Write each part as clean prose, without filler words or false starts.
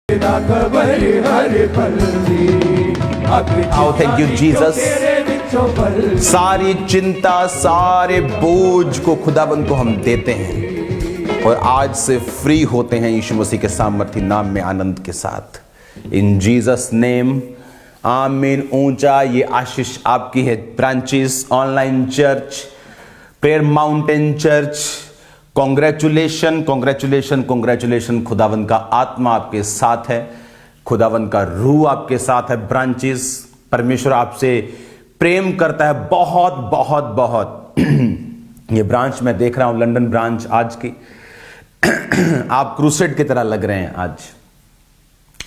Thank you Jesus. सारी चिंता, सारे बोझ को खुदाबंद को हम देते हैं और आज से फ्री होते हैं यीशु मसीह के सामर्थी नाम में आनंद के साथ। इन जीसस नेम, आमीन। ऊंचा ये आशीष आपकी है। Branches online church, prayer mountain church, congratulation congratulation congratulation. खुदावंद का आत्मा आपके साथ है, खुदावंद का रूह आपके साथ है। ब्रांचेस, परमेश्वर आपसे प्रेम करता है बहुत बहुत बहुत। ये ब्रांच मैं देख रहा हूं, लंदन ब्रांच आज की आप क्रूसेड की तरह लग रहे हैं आज।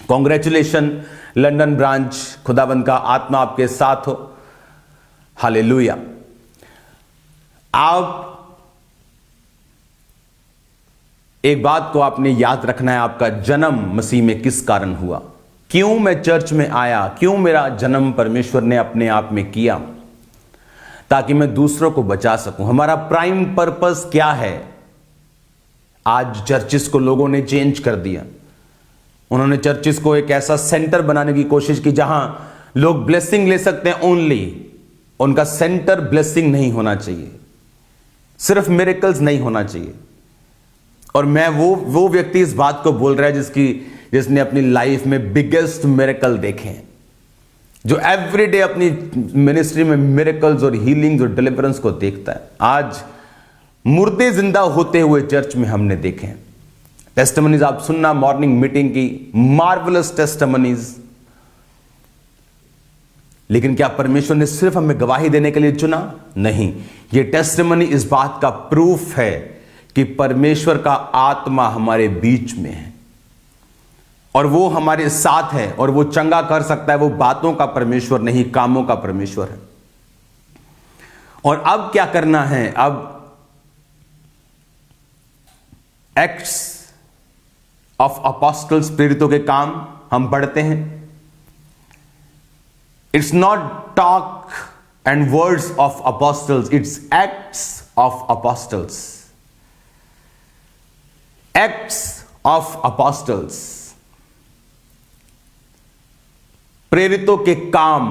कॉन्ग्रेचुलेशन लंदन ब्रांच, खुदावंद का आत्मा आपके साथ हो। हालेलुया। आप एक बात को आपने याद रखना है, आपका जन्म मसीह में किस कारण हुआ, क्यों मैं चर्च में आया, क्यों मेरा जन्म परमेश्वर ने अपने आप में किया, ताकि मैं दूसरों को बचा सकूं। हमारा प्राइम पर्पस क्या है। आज चर्चिस को लोगों ने चेंज कर दिया। उन्होंने चर्चिस को एक ऐसा सेंटर बनाने की कोशिश की जहां लोग ब्लेसिंग ले सकते हैं ओनली। उनका सेंटर ब्लेसिंग नहीं होना चाहिए, सिर्फ मिरेकल्स नहीं होना चाहिए। और मैं वो व्यक्ति इस बात को बोल रहा है जिसने अपनी लाइफ में बिगेस्ट मिरेकल देखे हैं, जो एवरीडे अपनी मिनिस्ट्री में मिरेकल्स और हीलिंग्स और डिलीवरेंस को देखता है। आज मुर्दे जिंदा होते हुए चर्च में हमने देखे हैं। टेस्टिमनीज आप सुनना, मॉर्निंग मीटिंग की मार्वलस टेस्टिमनीज। लेकिन क्या परमेश्वर ने सिर्फ हमें गवाही देने के लिए चुना? नहीं। ये टेस्टिमनी इस बात का प्रूफ है कि परमेश्वर का आत्मा हमारे बीच में है और वो हमारे साथ है और वो चंगा कर सकता है। वो बातों का परमेश्वर नहीं, कामों का परमेश्वर है। और अब क्या करना है? अब एक्ट्स ऑफ अपोस्टल्स, प्रेरितों के काम हम पढ़ते हैं। It's not talk and words of apostles, it's acts of apostles. Acts of apostles, प्रेरितों के काम,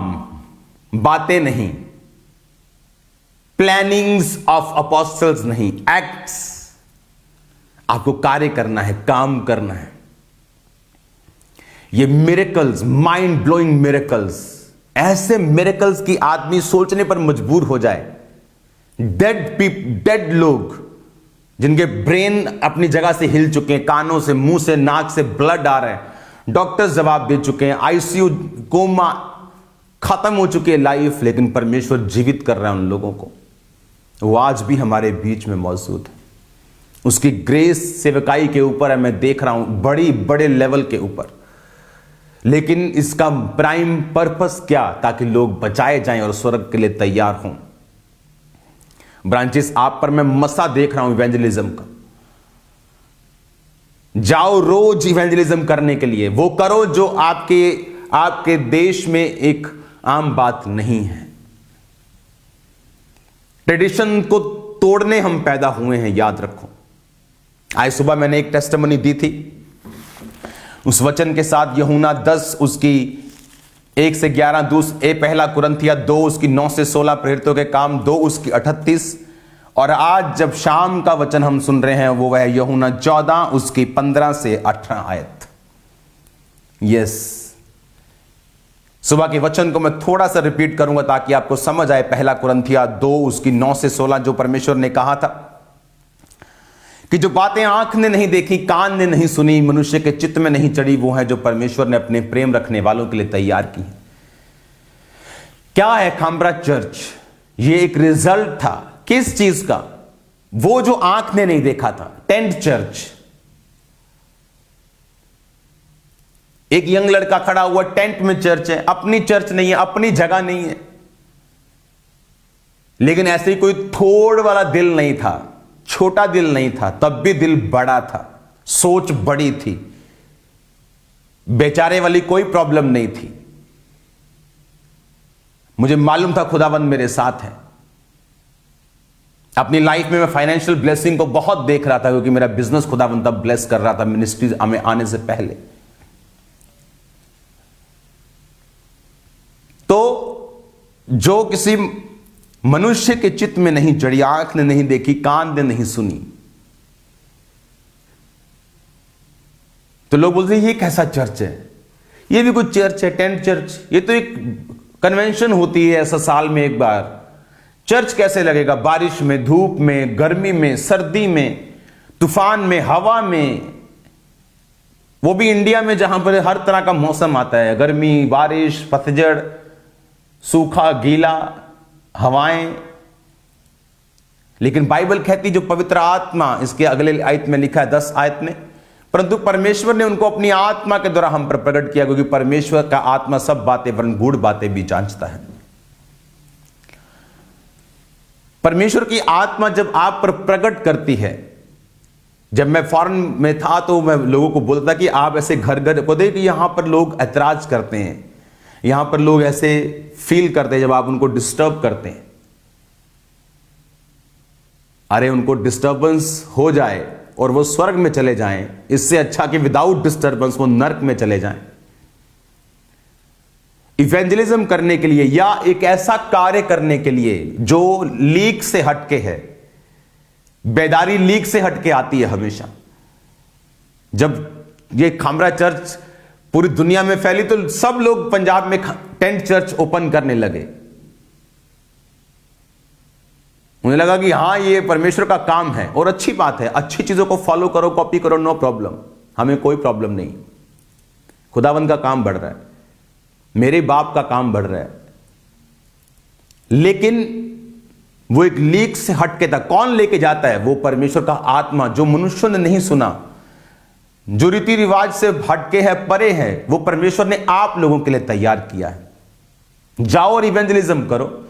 बातें नहीं। प्लानिंग्स ऑफ अपोस्टल्स नहीं, एक्ट्स। आपको कार्य करना है, काम करना है। ये मिरेकल्स, माइंड ब्लोइंग मिरेकल्स, ऐसे मिरेकल्स की आदमी सोचने पर मजबूर हो जाए। डेड लोग जिनके ब्रेन अपनी जगह से हिल चुके हैं, कानों से, मुंह से, नाक से ब्लड आ रहा है, डॉक्टर्स जवाब दे चुके हैं, आईसीयू, कोमा, खत्म हो चुकी है लाइफ, लेकिन परमेश्वर जीवित कर रहा है उन लोगों को। वो आज भी हमारे बीच में मौजूद है। उसकी ग्रेस सेवकाई के ऊपर है, मैं देख रहा हूं बड़े लेवल के ऊपर। लेकिन इसका प्राइम पर्पस क्या? ताकि लोग बचाए जाएं और स्वर्ग के लिए तैयार हों। ब्रांचेस, आप पर मैं मसा देख रहा हूं इवेंजलिज्म का। जाओ रोज इवेंजलिज्म करने के लिए, वो करो जो आपके देश में एक आम बात नहीं है। ट्रेडिशन को तोड़ने हम पैदा हुए हैं, याद रखो। आज सुबह मैंने एक टेस्टिमनी दी थी उस वचन के साथ, यूहन्ना 10 उसकी 1 से 11, पहला कुरिन्थिया 2 उसकी 9 से 16, प्रेरितों के काम 2 उसकी 38। और आज जब शाम का वचन हम सुन रहे हैं वो है यूहन्ना 14 उसकी 15 से 18 आयत। यस, सुबह के वचन को मैं थोड़ा सा रिपीट करूंगा ताकि आपको समझ आए। पहला कुरिन्थिया 2 उसकी 9 से 16, जो परमेश्वर ने कहा था कि जो बातें आंख ने नहीं देखी, कान ने नहीं सुनी, मनुष्य के चित्त में नहीं चढ़ी, वो है जो परमेश्वर ने अपने प्रेम रखने वालों के लिए तैयार की। क्या है खामबरा चर्च? ये एक रिजल्ट था किस चीज का? वो जो आंख ने नहीं देखा था। Tent church. एक यंग लड़का खड़ा हुआ, टेंट में चर्च है, अपनी चर्च नहीं है, अपनी जगह नहीं है, लेकिन ऐसे ही कोई थोड़ वाला दिल नहीं था, छोटा दिल नहीं था, तब भी दिल बड़ा था, सोच बड़ी थी, बेचारे वाली कोई प्रॉब्लम नहीं थी। मुझे मालूम था खुदाबंद मेरे साथ है। अपनी लाइफ में मैं फाइनेंशियल ब्लेसिंग को बहुत देख रहा था, क्योंकि मेरा बिजनेस खुदाबंद तब ब्लेस कर रहा था मिनिस्ट्री में आने से पहले। तो जो किसी मनुष्य के चित्त में नहीं चढ़ी, आंख ने नहीं देखी, कान ने नहीं सुनी, तो लोग बोलते हैं ये कैसा चर्च है, ये भी कुछ चर्च है, टेंट चर्च, ये तो एक कन्वेंशन होती है ऐसा साल में एक बार। चर्च कैसे लगेगा? बारिश में, धूप में, गर्मी में, सर्दी में, तूफान में, हवा में, वो भी इंडिया में जहां पर हर तरह का मौसम आता है, गर्मी, बारिश, पतझड़, सूखा, गीला, हवाएं। लेकिन बाइबल कहती जो पवित्र आत्मा, इसके अगले आयत में लिखा है 10 आयत में, परंतु परमेश्वर ने उनको अपनी आत्मा के द्वारा हम पर प्रकट किया, क्योंकि परमेश्वर का आत्मा सब बातें वरन गूढ़ बातें भी जांचता है। परमेश्वर की आत्मा जब आप पर प्रकट करती है, जब मैं फॉरेन में था तो मैं लोगों को बोलता कि आप ऐसे घर घर को देखिए, यहां पर लोग ऐतराज करते हैं, यहां पर लोग ऐसे फील करते हैं जब आप उनको डिस्टर्ब करते हैं। अरे उनको डिस्टर्बेंस हो जाए और वो स्वर्ग में चले जाएं, इससे अच्छा कि विदाउट डिस्टर्बेंस वो नर्क में चले जाएं। इवेंजलिज्म करने के लिए या एक ऐसा कार्य करने के लिए जो लीक से हटके है, बेदारी लीक से हटके आती है हमेशा। जब ये खामरा चर्च पूरी दुनिया में फैली तो सब लोग पंजाब में टेंट चर्च ओपन करने लगे। उन्हें लगा कि हां ये परमेश्वर का काम है, और अच्छी बात है, अच्छी चीजों को फॉलो करो, कॉपी करो, नो प्रॉब्लम, हमें कोई प्रॉब्लम नहीं। खुदावंद का काम बढ़ रहा है, मेरे बाप का काम बढ़ रहा है, लेकिन वो एक लीक से हटके था। कौन लेके जाता है? वो परमेश्वर का आत्मा, जो मनुष्यों ने नहीं सुना, जो रीति रिवाज से हटके है, परे है, वो परमेश्वर ने आप लोगों के लिए तैयार किया है। जाओ और इवेंजलिज्म करो,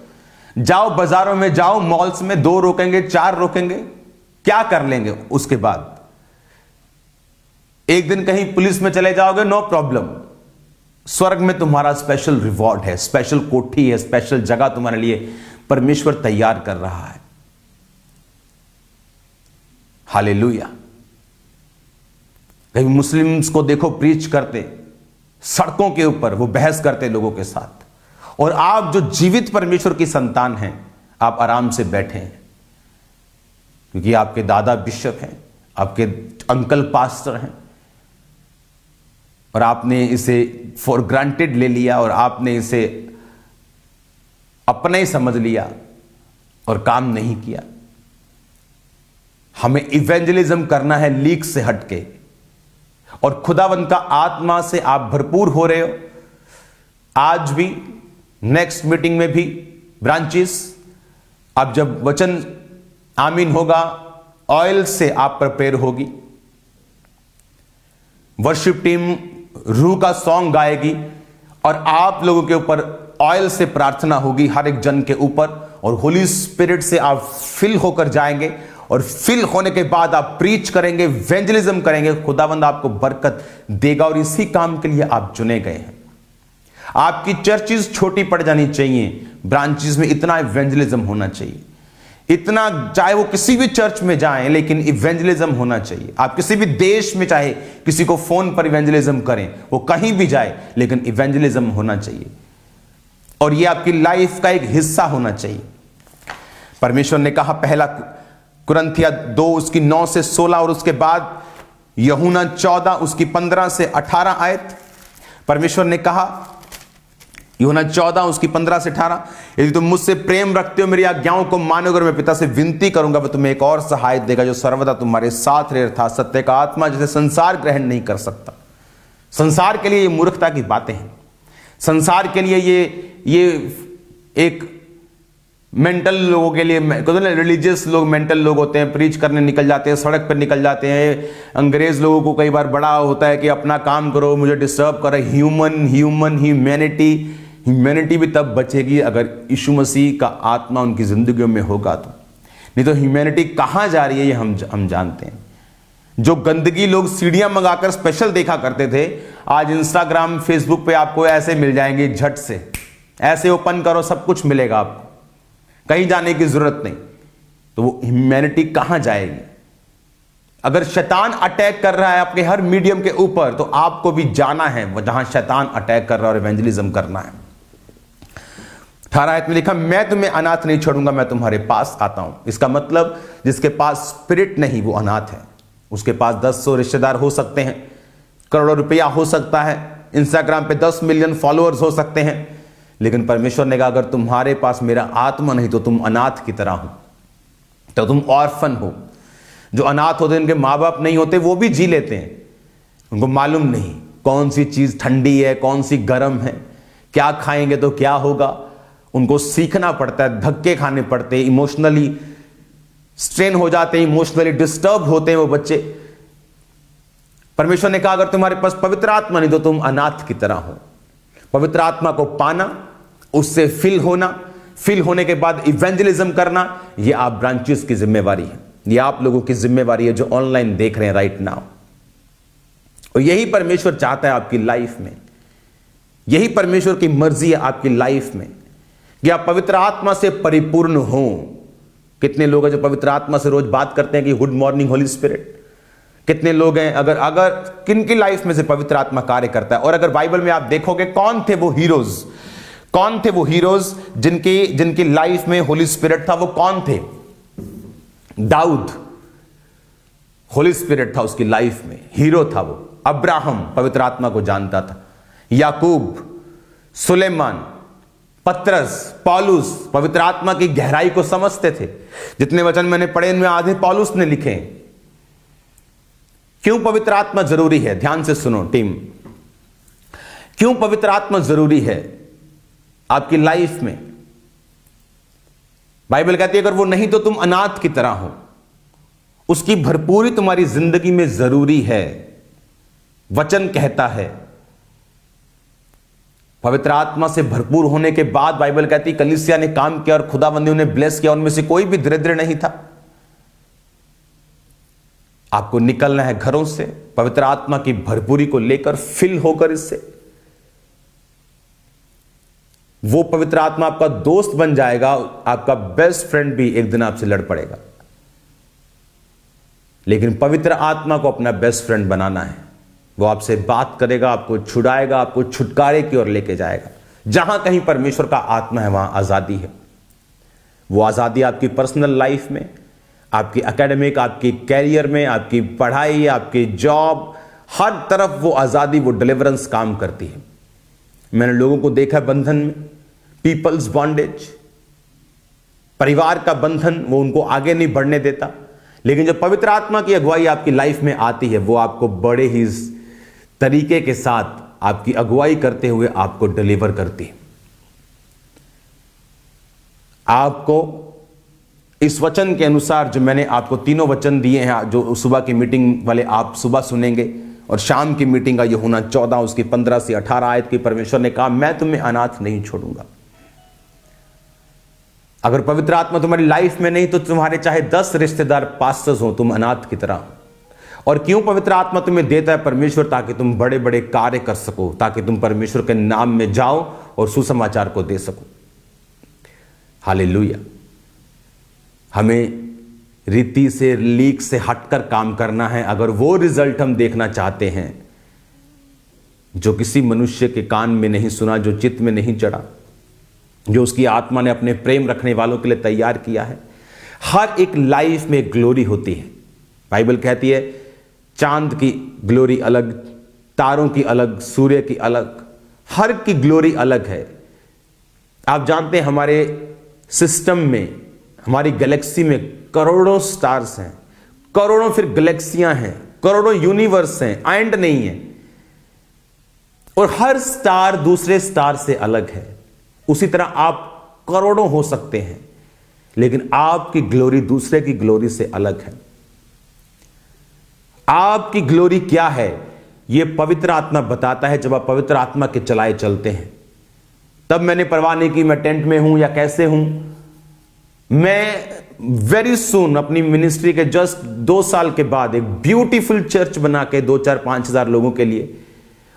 जाओ बाजारों में, जाओ मॉल्स में, 2 रोकेंगे, 4 रोकेंगे, क्या कर लेंगे उसके बाद? एक दिन कहीं पुलिस में चले जाओगे, नो प्रॉब्लम, स्वर्ग में तुम्हारा स्पेशल रिवॉर्ड है, स्पेशल कोठी है, स्पेशल जगह तुम्हारे लिए परमेश्वर तैयार कर रहा है। हालेलुया। कहीं मुस्लिम्स को देखो प्रीच करते सड़कों के ऊपर, वो बहस करते लोगों के साथ, और आप जो जीवित परमेश्वर की संतान हैं, आप आराम से बैठे हैं, क्योंकि आपके दादा बिशप हैं, आपके अंकल पास्टर हैं, और आपने इसे फॉर ग्रांटेड ले लिया, और आपने इसे अपना ही समझ लिया और काम नहीं किया। हमें इवेंजलिज्म करना है लीक से हटके, और खुदावंद का आत्मा से आप भरपूर हो रहे हो। आज भी, नेक्स्ट मीटिंग में भी, ब्रांचेस, अब जब वचन आमीन होगा, ऑयल से आप पर प्रेयर होगी, वर्शिप टीम रूह का सॉन्ग गाएगी, और आप लोगों के ऊपर ऑयल से प्रार्थना होगी, हर एक जन के ऊपर, और होली स्पिरिट से आप फिल होकर जाएंगे, और फिल होने के बाद आप प्रीच करेंगे, इवेंजलिज्म करेंगे, खुदावंद आपको बरकत देगा, और इसी काम के लिए आप चुने गए हैं। आपकी चर्चेस छोटी पड़ जानी चाहिए, ब्रांचेस में इतना इवेंजलिज्म होना चाहिए, इतना, चाहे वो किसी भी चर्च में जाएं, लेकिन इवेंजलिज्म होना चाहिए। आप किसी भी देश में चाहे किसी को फोन पर इवेंजलिज्म करें, वो कहीं भी जाए, लेकिन इवेंजलिज्म होना चाहिए, और ये आपकी लाइफ का एक हिस्सा होना चाहिए। परमेश्वर ने कहा, पहला कुरिन्थिया 2 उसकी 9 से 16, और उसके बाद यूहन्ना 14 उसकी 15 से 18 आयत। परमेश्वर ने कहा, यूहन्ना 14 उसकी 15 से 18, यदि तुम मुझसे प्रेम रखते हो, मेरी आज्ञाओं को मानोगे, मैं पिता से विनती करूंगा, वह तुम्हें एक और सहायक देगा, जो सर्वदा तुम्हारे साथ रहे, अर्थात सत्य का आत्मा, जिसे संसार ग्रहण नहीं कर सकता। संसार के लिए ये मूर्खता की बातें हैं, संसार के लिए ये एक मेंटल लोगों के लिए, रिलीजियस लोग मेंटल लोग होते हैं, प्रीच करने निकल जाते हैं, सड़क पर निकल जाते हैं। अंग्रेज लोगों को कई बार बड़ा होता है कि अपना काम करो, मुझे डिस्टर्ब करो। ह्यूमैनिटी भी तब बचेगी अगर यीशु मसीह का आत्मा उनकी जिंदगियों में होगा तो, नहीं तो ह्यूमैनिटी कहां जा रही है ये हम जानते हैं। जो गंदगी लोग सीढ़ियां मंगाकर स्पेशल देखा करते थे, आज इंस्टाग्राम फेसबुक पे आपको ऐसे मिल जाएंगे, झट से ऐसे ओपन करो सब कुछ मिलेगा आपको, कहीं जाने की जरूरत नहीं। तो वो ह्यूमैनिटी कहां जाएगी? अगर शैतान अटैक कर रहा है आपके हर मीडियम के ऊपर, तो आपको भी जाना है जहां शैतान अटैक कर रहा है और इवेंजलिज्म करना है। 18 आयत में लिखा, मैं तुम्हें अनाथ नहीं छोड़ूंगा, मैं तुम्हारे पास आता हूं। इसका मतलब जिसके पास स्पिरिट नहीं वो अनाथ है। उसके पास 10 रिश्तेदार हो सकते हैं, करोड़ों रुपया हो सकता है, इंस्टाग्राम पे 10 मिलियन फॉलोअर्स हो सकते हैं, लेकिन परमेश्वर ने कहा अगर तुम्हारे पास मेरा आत्मा नहीं तो तुम अनाथ की तरह हो, तो तुम ऑर्फन हो। जो अनाथ होते हैं, उनके माँ बाप नहीं होते, वो भी जी लेते हैं, उनको मालूम नहीं कौन सी चीज ठंडी है, कौन सी गर्म है, क्या खाएंगे तो क्या होगा। उनको सीखना पड़ता है, धक्के खाने पड़ते हैं, इमोशनली स्ट्रेन हो जाते हैं, इमोशनली डिस्टर्ब होते हैं वो बच्चे। परमेश्वर ने कहा अगर तुम्हारे पास पवित्र आत्मा नहीं तो तुम अनाथ की तरह हो। पवित्र आत्मा को पाना, उससे फिल होना, फिल होने के बाद इवेंजलिज्म करना, यह आप ब्रांचेस की जिम्मेवारी है, यह आप लोगों की जिम्मेवारी है जो ऑनलाइन देख रहे हैं राइट नाउ। और यही परमेश्वर चाहता है आपकी लाइफ में, यही परमेश्वर की मर्जी है आपकी लाइफ में कि आप पवित्र आत्मा से परिपूर्ण हो। कितने लोग हैं जो पवित्र आत्मा से रोज बात करते हैं कि गुड मॉर्निंग होली स्पिरिट? कितने लोग हैं, अगर किन की लाइफ में से पवित्र आत्मा कार्य करता है? और अगर बाइबल में आप देखोगे कौन थे वो हीरोज, कौन थे वो हीरोज जिनकी लाइफ में होली स्पिरिट था? वो कौन थे? दाऊद, होली स्पिरिट था उसकी लाइफ में, हीरो था वो। अब्राहम पवित्र आत्मा को जानता था। याकूब, सुलेमान, पतरस, पौलुस पवित्र आत्मा की गहराई को समझते थे। जितने वचन मैंने पढ़े इनमें आधे पौलुस ने लिखे। क्यों पवित्र आत्मा जरूरी है? ध्यान से सुनो टीम, क्यों पवित्र आत्मा जरूरी है आपकी लाइफ में? बाइबल कहती है अगर वो नहीं तो तुम अनाथ की तरह हो। उसकी भरपूरी तुम्हारी जिंदगी में जरूरी है। वचन कहता है पवित्र आत्मा से भरपूर होने के बाद बाइबल कहती कलीसिया ने काम किया और खुदाबंदी उन्हें ब्लेस किया, उनमें से कोई भी दरिद्र नहीं था। आपको निकलना है घरों से पवित्र आत्मा की भरपूरी को लेकर, फिल होकर इससे। वो पवित्र आत्मा आपका दोस्त बन जाएगा, आपका बेस्ट फ्रेंड भी एक दिन आपसे लड़ पड़ेगा। लेकिन पवित्र आत्मा को अपना बेस्ट फ्रेंड बनाना है। वो आपसे बात करेगा, आपको छुड़ाएगा, आपको छुटकारे की ओर लेके जाएगा। जहां कहीं परमेश्वर का आत्मा है वहां आजादी है। वो आजादी आपकी पर्सनल लाइफ में, आपकी एकेडमिक, आपकी कैरियर में, आपकी पढ़ाई, आपकी जॉब, हर तरफ वो आजादी, वो डिलीवरेंस काम करती है। मैंने लोगों को देखा बंधन में, पीपल्स बॉन्डेज, परिवार का बंधन, वो उनको आगे नहीं बढ़ने देता। लेकिन जब पवित्र आत्मा की अगुवाई आपकी लाइफ में आती है, वो आपको बड़े ही तरीके के साथ आपकी अगुवाई करते हुए आपको डिलीवर करती है। आपको इस वचन के अनुसार जो मैंने आपको तीनों वचन दिए हैं, जो सुबह की मीटिंग वाले आप सुबह सुनेंगे और शाम की मीटिंग का ये होना 14 उसकी 15 से 18 आयत की, परमेश्वर ने कहा मैं तुम्हें अनाथ नहीं छोड़ूंगा। अगर पवित्र आत्मा तुम्हारी लाइफ में नहीं तो तुम्हारे चाहे 10 रिश्तेदार पास्टर्स हो, तुम अनाथ की तरह हो। और क्यों पवित्र आत्मा तुम्हें देता है परमेश्वर? ताकि तुम बड़े बड़े कार्य कर सको, ताकि तुम परमेश्वर के नाम में जाओ और सुसमाचार को दे सको। हालेलुया। हमें रीति से, लीक से हटकर काम करना है अगर वो रिजल्ट हम देखना चाहते हैं जो किसी मनुष्य के कान में नहीं सुना, जो चित्त में नहीं चढ़ा, जो उसकी आत्मा ने अपने प्रेम रखने वालों के लिए तैयार किया है। हर एक लाइफ में ग्लोरी होती है। बाइबल कहती है चांद की ग्लोरी अलग, तारों की अलग, सूर्य की अलग, हर की ग्लोरी अलग है। आप जानते हैं हमारे सिस्टम में, हमारी गैलेक्सी में करोड़ों स्टार्स हैं, करोड़ों फिर गैलेक्सियां हैं, करोड़ों यूनिवर्स हैं, एंड नहीं है। और हर स्टार दूसरे स्टार से अलग है। उसी तरह आप करोड़ों हो सकते हैं, लेकिन आपकी ग्लोरी दूसरे की ग्लोरी से अलग है। आपकी ग्लोरी क्या है यह पवित्र आत्मा बताता है। जब आप पवित्र आत्मा के चलाए चलते हैं, तब मैंने परवाह नहीं की मैं टेंट में हूं या कैसे हूं। मैं वेरी सून अपनी मिनिस्ट्री के जस्ट 2 साल के बाद एक ब्यूटीफुल चर्च बना के 2-4-5 हजार लोगों के लिए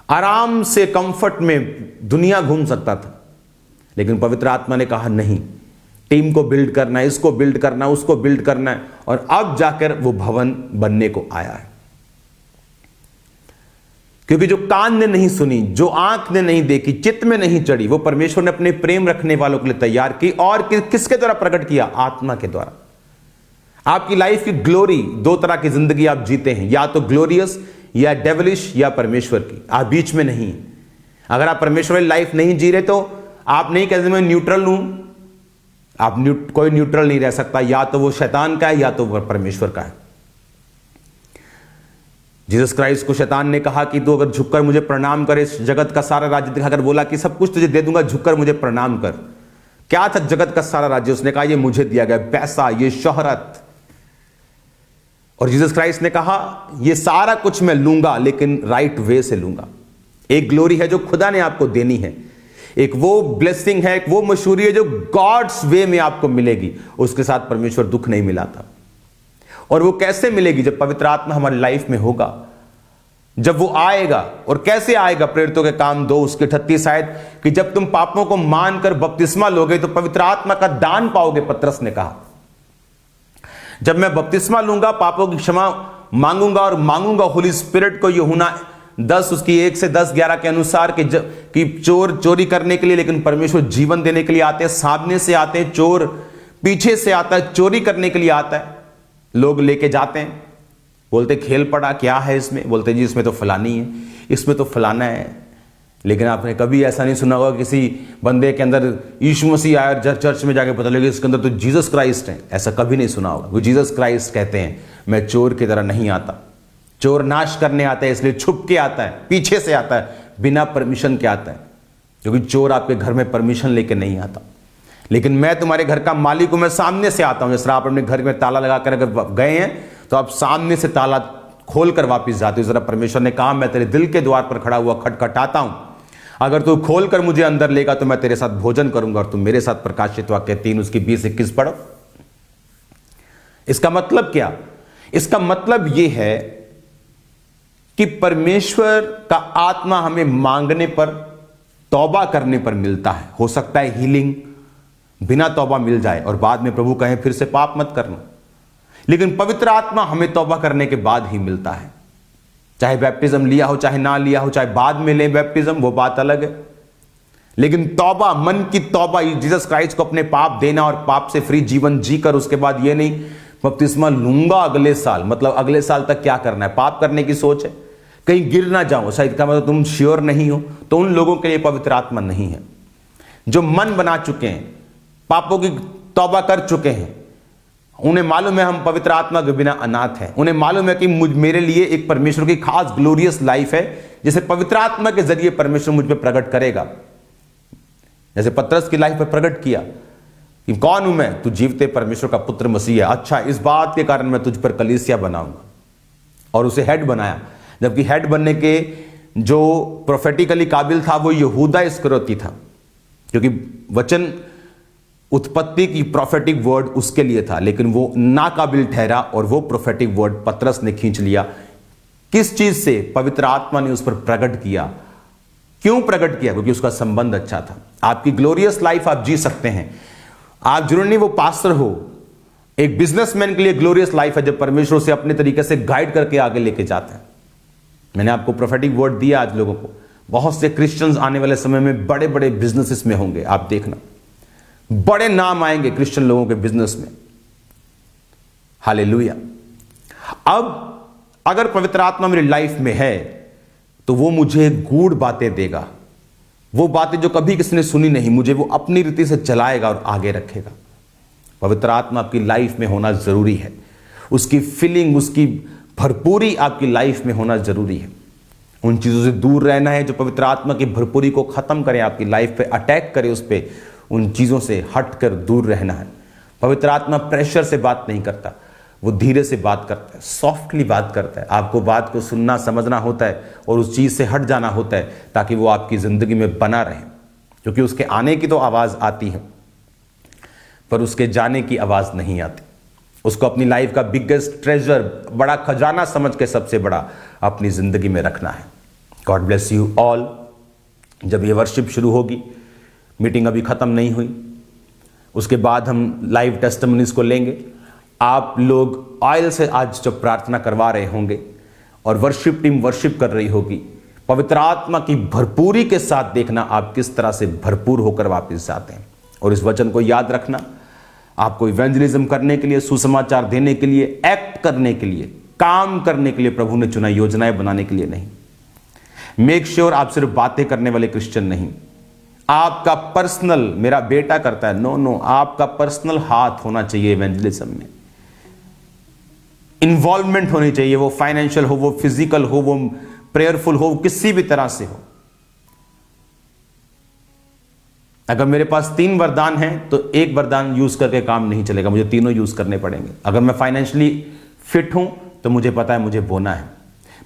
आराम से कंफर्ट में दुनिया घूम सकता था। लेकिन पवित्र आत्मा ने कहा नहीं, टीम को बिल्ड करना है, इसको बिल्ड करना है, उसको बिल्ड करना है, और अब जाकर वो भवन बनने को आया है। क्योंकि जो कान ने नहीं सुनी, जो आंख ने नहीं देखी, चित्त में नहीं चढ़ी, वो परमेश्वर ने अपने प्रेम रखने वालों के लिए तैयार की। और किसके द्वारा प्रकट किया? आत्मा के द्वारा। आपकी लाइफ की ग्लोरी, दो तरह की जिंदगी आप जीते हैं, या तो ग्लोरियस या डेविलिश या परमेश्वर की। आप बीच में नहीं। अगर आप परमेश्वर वाली लाइफ नहीं जी रहे तो आप नहीं कहते मैं न्यूट्रल हूं। आप कोई न्यूट्रल नहीं रह सकता, या तो वो शैतान का है या तो वो परमेश्वर का है। जीसस क्राइस्ट को शैतान ने कहा कि तू अगर झुककर मुझे प्रणाम करे, जगत का सारा राज्य दिखाकर बोला कि सब कुछ तुझे दे दूंगा, झुककर मुझे प्रणाम कर। क्या था जगत का सारा राज्य? उसने कहा ये मुझे दिया गया, पैसा, ये शोहरत। और जीसस क्राइस्ट ने कहा ये सारा कुछ मैं लूंगा, लेकिन राइट वे से लूंगा। एक ग्लोरी है जो खुदा ने आपको देनी है, एक वो ब्लेसिंग है, एक वो मशहूरी है जो गॉड्स वे में आपको मिलेगी। उसके साथ परमेश्वर दुख नहीं मिलाता। और वो कैसे मिलेगी? जब पवित्र आत्मा हमारी लाइफ में होगा, जब वो आएगा। और कैसे आएगा? प्रेरितों के काम 2 उसके 38 शायद, कि जब तुम पापों को मानकर बपतिस्मा लोगे तो पवित्र आत्मा का दान पाओगे। पतरस ने कहा जब मैं बपतिस्मा लूंगा, पापों की क्षमा मांगूंगा और मांगूंगा होली स्पिरिट को। यूहन्ना 10 उसकी 1 से 10 11 के अनुसार कि चोर चोरी करने के लिए, लेकिन परमेश्वर जीवन देने के लिए आते हैं। सामने से आते हैं, चोर पीछे से आता है, चोरी करने के लिए आता है। लोग लेके जाते हैं, बोलते खेल पड़ा, क्या है इसमें? बोलते जी इसमें तो फलानी है, इसमें तो फलाना है। लेकिन आपने कभी ऐसा नहीं सुना होगा किसी बंदे के अंदर यीशु मसीह आया और चर्च में जाके पता लगे इसके अंदर तो जीसस क्राइस्ट है। ऐसा कभी नहीं सुना होगा। वो जीसस क्राइस्ट कहते हैं मैं चोर की तरह नहीं आता। चोर नाश करने आता है, इसलिए छुप के आता है, पीछे से आता है, बिना परमिशन के आता है। क्योंकि चोर आपके घर में परमिशन लेके नहीं आता। लेकिन मैं तुम्हारे घर का मालिक हूं, मैं सामने से आता हूं। जैसे आप अपने घर में ताला लगाकर अगर गए हैं तो आप सामने से ताला खोलकर वापस जाते हो। जरा परमेश्वर ने कहा मैं तेरे दिल के द्वार पर खड़ा हुआ खटखटाता हूं, अगर तू खोलकर मुझे अंदर लेगा तो मैं तेरे साथ भोजन करूंगा और तुम मेरे साथ। प्रकाशित वाक्य 3 उसकी 20-21 पढ़ो। इसका मतलब क्या? इसका मतलब यह है कि परमेश्वर का आत्मा हमें मांगने पर, तौबा करने पर मिलता है। हो सकता है हीलिंग बिना तौबा मिल जाए और बाद में प्रभु कहें फिर से पाप मत करना, लेकिन पवित्र आत्मा हमें तौबा करने के बाद ही मिलता है। चाहे बैप्टिज्म लिया हो, चाहे ना लिया हो, चाहे बाद में ले बैप्टिज्म, वो बात अलग है। लेकिन तौबा, मन की तौबा, जीसस क्राइस्ट को अपने पाप देना और पाप से फ्री जीवन जीकर उसके बाद ये नहीं बपतिस्मा लूंगा अगले साल, मतलब अगले साल तक क्या करना है? पाप करने की सोच है, कहीं गिर ना जाओ, शायद का मतलब तुम श्योर नहीं हो, तो उन लोगों के लिए पवित्र आत्मा नहीं है। जो मन बना चुके हैं, पापों की तौबा कर चुके हैं, उन्हें मालूम है हम पवित्र आत्मा के बिना अनाथ हैं। उन्हें मालूम है कि मेरे लिए एक परमेश्वर की खास ग्लोरियस लाइफ है, जिसे पवित्र आत्मा के जरिए परमेश्वर मुझ में प्रकट करेगा। जैसे पतरस की लाइफ पर प्रकट किया कि कौन हूं मैं? तू जीवते परमेश्वर का पुत्र मसीह है। अच्छा, इस बात के कारण मैं तुझ पर कलीसिया बनाऊंगा, और उसे हेड बनाया। जबकि हेड बनने के जो प्रोफेटिकली काबिल था वो यहूदा इस्करियोती था, क्योंकि वचन उत्पत्ति की प्रोफेटिक वर्ड उसके लिए था, लेकिन वो नाकाबिल ठहरा और वो प्रोफेटिक वर्ड पतरस ने खींच लिया। किस चीज से? पवित्र आत्मा ने उस पर प्रकट किया। क्यों प्रकट किया? क्योंकि उसका संबंध अच्छा था। आपकी ग्लोरियस लाइफ आप जी सकते हैं। आप जरूर नहीं वो पास्टर हो। एक बिजनेसमैन के लिए ग्लोरियस लाइफ है जब परमेश्वर से अपने तरीके से गाइड करके आगे लेके जाता है। मैंने आपको प्रोफेटिक वर्ड दिया आज लोगों को। बहुत से क्रिश्चियंस आने वाले समय में बड़े बड़े बिजनेसेस में होंगे। आप देखना, बड़े नाम आएंगे क्रिश्चियन लोगों के बिजनेस में। हालेलुया। अब अगर पवित्र आत्मा मेरी लाइफ में है तो वो मुझे गूढ़ बातें देगा। वो बातें जो कभी किसी ने सुनी नहीं, मुझे वो अपनी रीति से चलाएगा और आगे रखेगा। पवित्र आत्मा आपकी लाइफ में होना जरूरी है। उसकी फीलिंग, उसकी भरपूरी आपकी लाइफ में होना जरूरी है। उन चीजों से दूर रहना है जो पवित्र आत्मा की भरपूरी को खत्म करे, आपकी लाइफ पे अटैक करे, उस पे उन चीजों से हटकर दूर रहना है। पवित्र आत्मा प्रेशर से बात नहीं करता, वो धीरे से बात करता है, सॉफ्टली बात करता है। आपको बात को सुनना समझना होता है और उस चीज से हट जाना होता है ताकि वो आपकी जिंदगी में बना रहे। क्योंकि उसके आने की तो आवाज आती है पर उसके जाने की आवाज नहीं आती। उसको अपनी लाइफ का बिगेस्ट ट्रेजर, बड़ा खजाना समझ के सबसे बड़ा अपनी जिंदगी में रखना है। God bless you all. जब ये वर्शिप शुरू होगी, मीटिंग अभी खत्म नहीं हुई, उसके बाद हम लाइव टेस्टिमनीज को लेंगे। आप लोग ऑयल से आज जब प्रार्थना करवा रहे होंगे और वर्शिप टीम वर्शिप कर रही होगी, पवित्र आत्मा की भरपूरी के साथ देखना आप किस तरह से भरपूर होकर वापस जाते हैं। और इस वचन को याद रखना, आपको इवेंजलिज्म करने के लिए, सुसमाचार देने के लिए, एक्ट करने के लिए, काम करने के लिए प्रभु ने चुना, योजनाएं बनाने के लिए नहीं। मेक श्योर आप सिर्फ बातें करने वाले क्रिश्चियन नहीं, आपका पर्सनल, मेरा बेटा करता है, नो नो, आपका पर्सनल हाथ होना चाहिए इवेंजलिज्म में। इन्वॉल्वमेंट होनी चाहिए, वो फाइनेंशियल हो, वो फिजिकल हो, वो प्रेयरफुल हो, किसी भी तरह से हो। अगर मेरे पास 3 वरदान हैं तो एक वरदान यूज करके काम नहीं चलेगा, मुझे तीनों यूज करने पड़ेंगे। अगर मैं फाइनेंशियली फिट हूं तो मुझे पता है मुझे बोना है।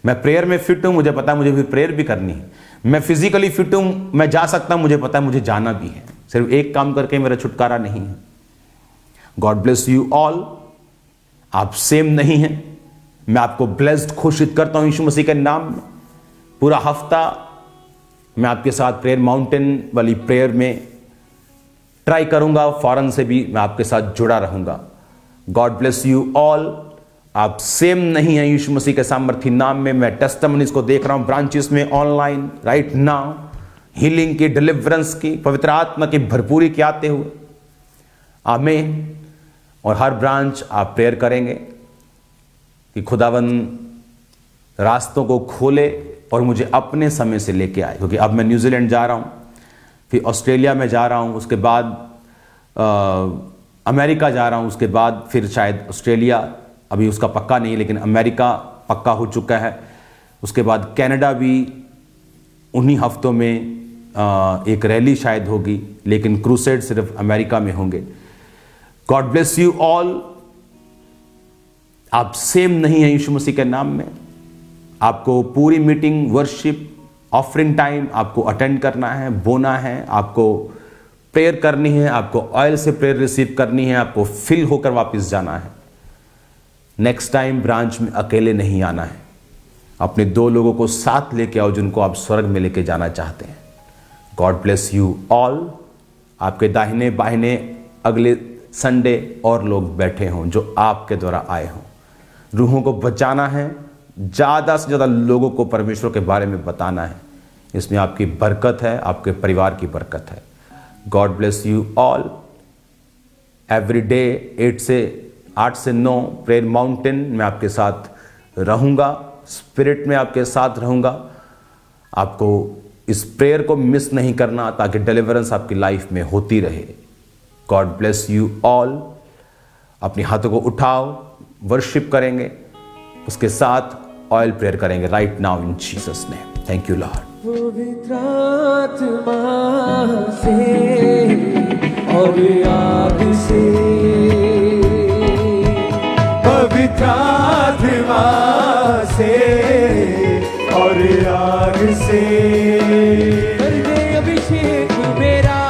मैं प्रेयर में फिट हूं, मुझे पता है मुझे भी प्रेयर भी करनी है। मैं फिजिकली फिट हूं, मैं जा सकता हूं, मुझे पता है मुझे जाना भी है। सिर्फ एक काम करके मेरा छुटकारा नहीं है। God bless you all. आप सेम नहीं हैं। मैं आपको ब्लेस्ड घोषित करता हूं यीशु मसीह के नाम में। पूरा हफ्ता मैं आपके साथ प्रेयर माउंटेन वाली प्रेयर में ट्राई करूंगा, फॉरन से भी मैं आपके साथ जुड़ा रहूंगा। God bless you all. आप सेम नहीं हैं यीशु मसीह के सामर्थी नाम में। मैं टेस्टिमनीज को देख रहा हूं ब्रांचेस में, ऑनलाइन, राइट नाउ, हीलिंग की, डिलीवरेंस की, पवित्र आत्मा की भरपूरी के आते हुए। आमीन। और हर ब्रांच आप प्रेयर करेंगे कि खुदावन रास्तों को खोले और मुझे अपने समय से लेके आए, क्योंकि अब मैं न्यूजीलैंड जा रहा हूं, फिर ऑस्ट्रेलिया में जा रहा हूं, उसके बाद अमेरिका जा रहा हूं, उसके बाद फिर शायद ऑस्ट्रेलिया, अभी उसका पक्का नहीं, लेकिन अमेरिका पक्का हो चुका है। उसके बाद कनाडा भी उन्हीं हफ्तों में एक रैली शायद होगी, लेकिन क्रूसेड सिर्फ अमेरिका में होंगे। God bless you all. आप सेम नहीं है यीशु मसीह के नाम में। आपको पूरी मीटिंग, वर्शिप, ऑफरिंग टाइम आपको अटेंड करना है, बोना है, आपको प्रेयर करनी है, आपको ऑयल से प्रेयर रिसीव करनी है, आपको फिल होकर वापस जाना है। नेक्स्ट टाइम ब्रांच में अकेले नहीं आना है। अपने 2 लोगों को साथ लेके आओ जिनको आप स्वर्ग में लेके जाना चाहते हैं। God bless you all. आपके दाहिने बाहिने अगले संडे और लोग बैठे हों जो आपके द्वारा आए हों। रूहों को बचाना है, ज़्यादा से ज़्यादा लोगों को परमेश्वर के बारे में बताना है। इसमें आपकी बरकत है, आपके परिवार की बरकत है। God bless you all. Every day 8 से 9 प्रेयर माउंटेन में आपके साथ रहूँगा, स्पिरिट में आपके साथ रहूँगा। आपको इस प्रेयर को मिस नहीं करना, ताकि डिलीवरेंस आपकी लाइफ में होती रहे। God bless you all. अपने हाथों को उठाओ, वर्शिप करेंगे, उसके साथ ऑयल प्रेयर करेंगे right now in Jesus name. Thank you Lord. पवित्र आत्मा से और आग से, पवित्र आत्मा से और आग से कर दे अभिषेक मेरा।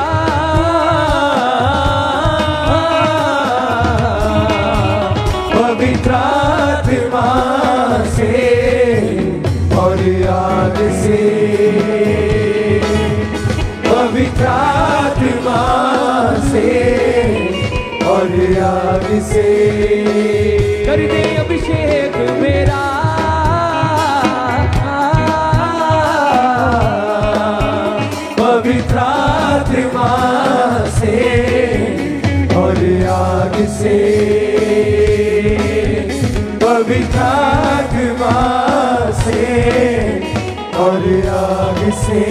पवित्र आत्मा से और आग से, पवित्र आत्मा से और आग से कर दे अभिषेक मेरा। पवित्र आत्मा से और आग से, पवित्र आत्मा से और आग से।